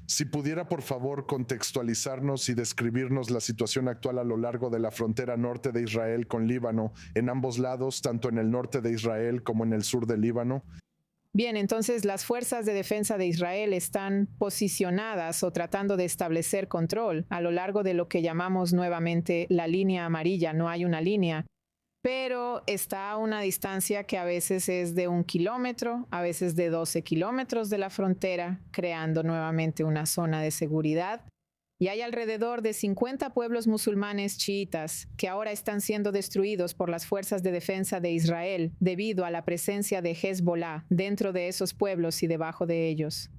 Si pudiera, por favor, contextualizarnos y describirnos la situación actual a lo largo de la frontera norte de Israel con Líbano, en ambos lados, tanto en el norte de Israel como en el sur del Líbano. Bien, entonces las fuerzas de defensa de Israel están posicionadas o tratando de establecer control a lo largo de lo que llamamos nuevamente la línea amarilla. No hay una línea, pero está a una distancia que a veces es de 1 kilómetro, a veces de 12 kilómetros de la frontera, creando nuevamente una zona de seguridad. Y hay alrededor de 50 pueblos musulmanes chiitas que ahora están siendo destruidos por las fuerzas de defensa de Israel debido a la presencia de Hezbollah dentro de esos pueblos y debajo de ellos.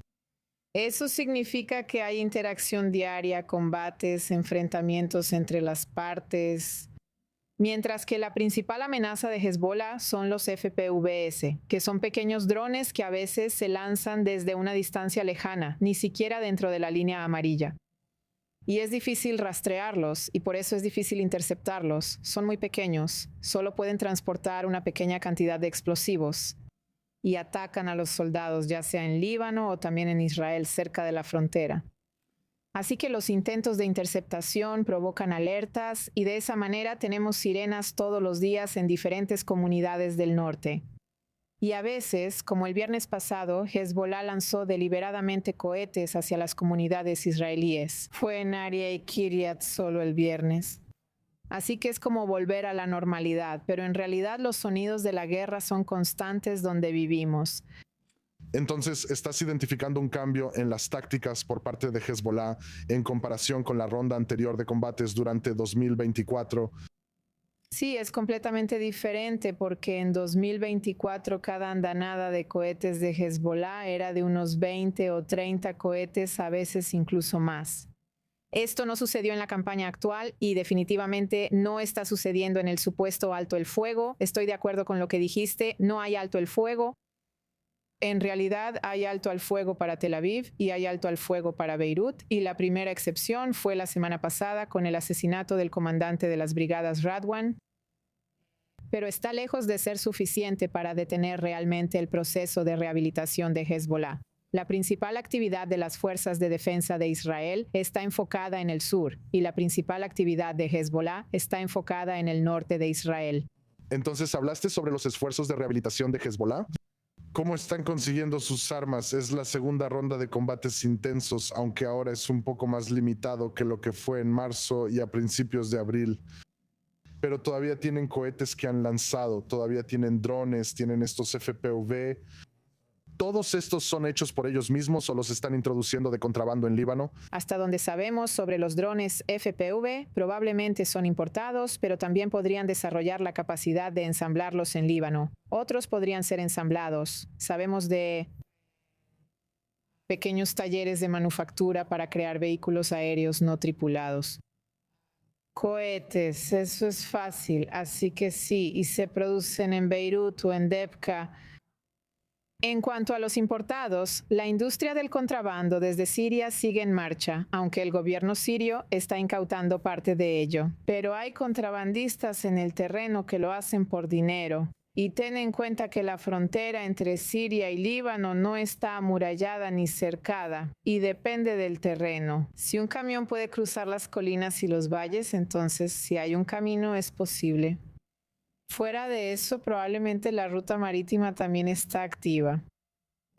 Eso significa que hay interacción diaria, combates, enfrentamientos entre las partes, mientras que la principal amenaza de Hezbollah son los FPVS, que son pequeños drones que a veces se lanzan desde una distancia lejana, ni siquiera dentro de la línea amarilla. Y es difícil rastrearlos y por eso es difícil interceptarlos. Son muy pequeños, solo pueden transportar una pequeña cantidad de explosivos y atacan a los soldados, ya sea en Líbano o también en Israel, cerca de la frontera. Así que los intentos de interceptación provocan alertas y de esa manera tenemos sirenas todos los días en diferentes comunidades del norte. Y a veces, como el viernes pasado, Hezbollah lanzó deliberadamente cohetes hacia las comunidades israelíes. Fue en Aria y Kiryat solo el viernes. Así que es como volver a la normalidad, pero en realidad los sonidos de la guerra son constantes donde vivimos. Entonces, ¿estás identificando un cambio en las tácticas por parte de Hezbollah en comparación con la ronda anterior de combates durante 2024? Sí, es completamente diferente porque en 2024 cada andanada de cohetes de Hezbollah era de unos 20 o 30 cohetes, a veces incluso más. Esto no sucedió en la campaña actual y definitivamente no está sucediendo en el supuesto alto el fuego. Estoy de acuerdo con lo que dijiste, no hay alto el fuego. En realidad hay alto al fuego para Tel Aviv y hay alto al fuego para Beirut, y la primera excepción fue la semana pasada con el asesinato del comandante de las brigadas Radwan, pero está lejos de ser suficiente para detener realmente el proceso de rehabilitación de Hezbollah. La principal actividad de las fuerzas de defensa de Israel está enfocada en el sur y la principal actividad de Hezbollah está enfocada en el norte de Israel. Entonces, ¿hablaste sobre los esfuerzos de rehabilitación de Hezbollah? ¿Cómo están consiguiendo sus armas? Es la segunda ronda de combates intensos, aunque ahora es un poco más limitado que lo que fue en marzo y a principios de abril. Pero todavía tienen cohetes que han lanzado, todavía tienen drones, tienen estos FPV. ¿Todos estos son hechos por ellos mismos o los están introduciendo de contrabando en Líbano? Hasta donde sabemos sobre los drones FPV, probablemente son importados, pero también podrían desarrollar la capacidad de ensamblarlos en Líbano. Otros podrían ser ensamblados. Sabemos de pequeños talleres de manufactura para crear vehículos aéreos no tripulados. Cohetes, eso es fácil, así que sí, y se producen en Beirut o en Debka. En cuanto a los importados, la industria del contrabando desde Siria sigue en marcha, aunque el gobierno sirio está incautando parte de ello. Pero hay contrabandistas en el terreno que lo hacen por dinero. Y ten en cuenta que la frontera entre Siria y Líbano no está amurallada ni cercada, y depende del terreno. Si un camión puede cruzar las colinas y los valles, entonces si hay un camino es posible. Fuera de eso, probablemente la ruta marítima también está activa.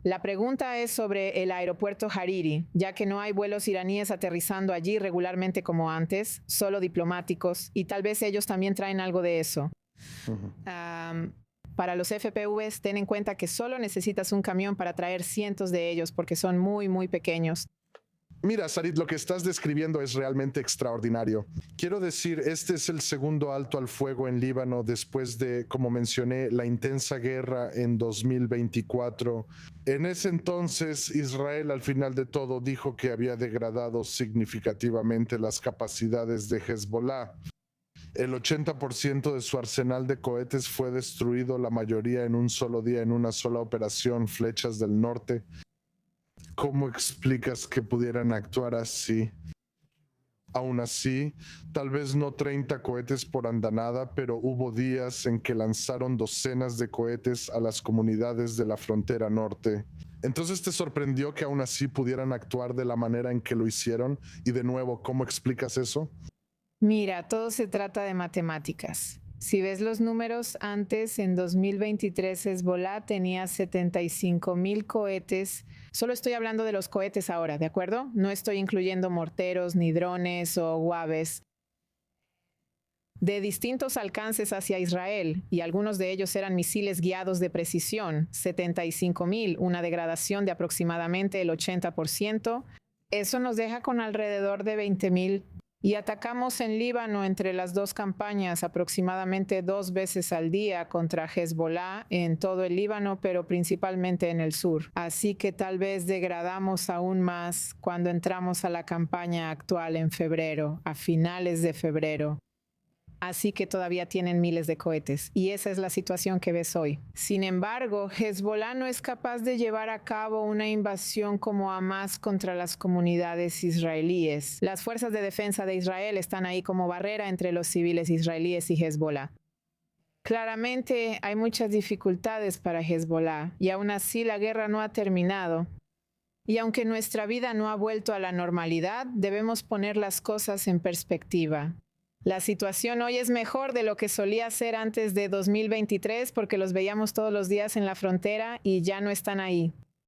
La pregunta es sobre el aeropuerto Hariri, ya que no hay vuelos iraníes aterrizando allí regularmente como antes, solo diplomáticos, y tal vez ellos también traen algo de eso. Para los FPVs, ten en cuenta que solo necesitas un camión para traer cientos de ellos porque son muy, muy pequeños. Mira, Sarit, lo que estás describiendo es realmente extraordinario. Quiero decir, este es el segundo alto al fuego en Líbano después de, como mencioné, la intensa guerra en 2024. En ese entonces, Israel al final de todo dijo que había degradado significativamente las capacidades de Hezbollah. El 80% de su arsenal de cohetes fue destruido, la mayoría en un solo día, en una sola operación, Flechas del Norte. ¿Cómo explicas que pudieran actuar así? Aún así, tal vez no 30 cohetes por andanada, pero hubo días en que lanzaron docenas de cohetes a las comunidades de la frontera norte. Entonces te sorprendió que aún así pudieran actuar de la manera en que lo hicieron. Y de nuevo, ¿cómo explicas eso? Mira, todo se trata de matemáticas. Si ves los números, antes, en 2023, Hezbollah tenía 75,000 cohetes. Solo estoy hablando de los cohetes ahora, ¿de acuerdo? No estoy incluyendo morteros, ni drones o UAVs de distintos alcances hacia Israel, y algunos de ellos eran misiles guiados de precisión, 75,000, una degradación de aproximadamente el 80%. Eso nos deja con alrededor de 20,000. Y atacamos en Líbano entre las dos campañas aproximadamente 2 veces al día contra Hezbollah en todo el Líbano, pero principalmente en el sur. Así que tal vez degradamos aún más cuando entramos a la campaña actual en febrero, a finales de febrero. Así que todavía tienen miles de cohetes. Y esa es la situación que ves hoy. Sin embargo, Hezbollah no es capaz de llevar a cabo una invasión como Hamás contra las comunidades israelíes. Las fuerzas de defensa de Israel están ahí como barrera entre los civiles israelíes y Hezbollah. Claramente hay muchas dificultades para Hezbollah y aún así la guerra no ha terminado. Y aunque nuestra vida no ha vuelto a la normalidad, debemos poner las cosas en perspectiva. La situación hoy es mejor de lo que solía ser antes de 2023 porque los veíamos todos los días en la frontera y ya no están ahí.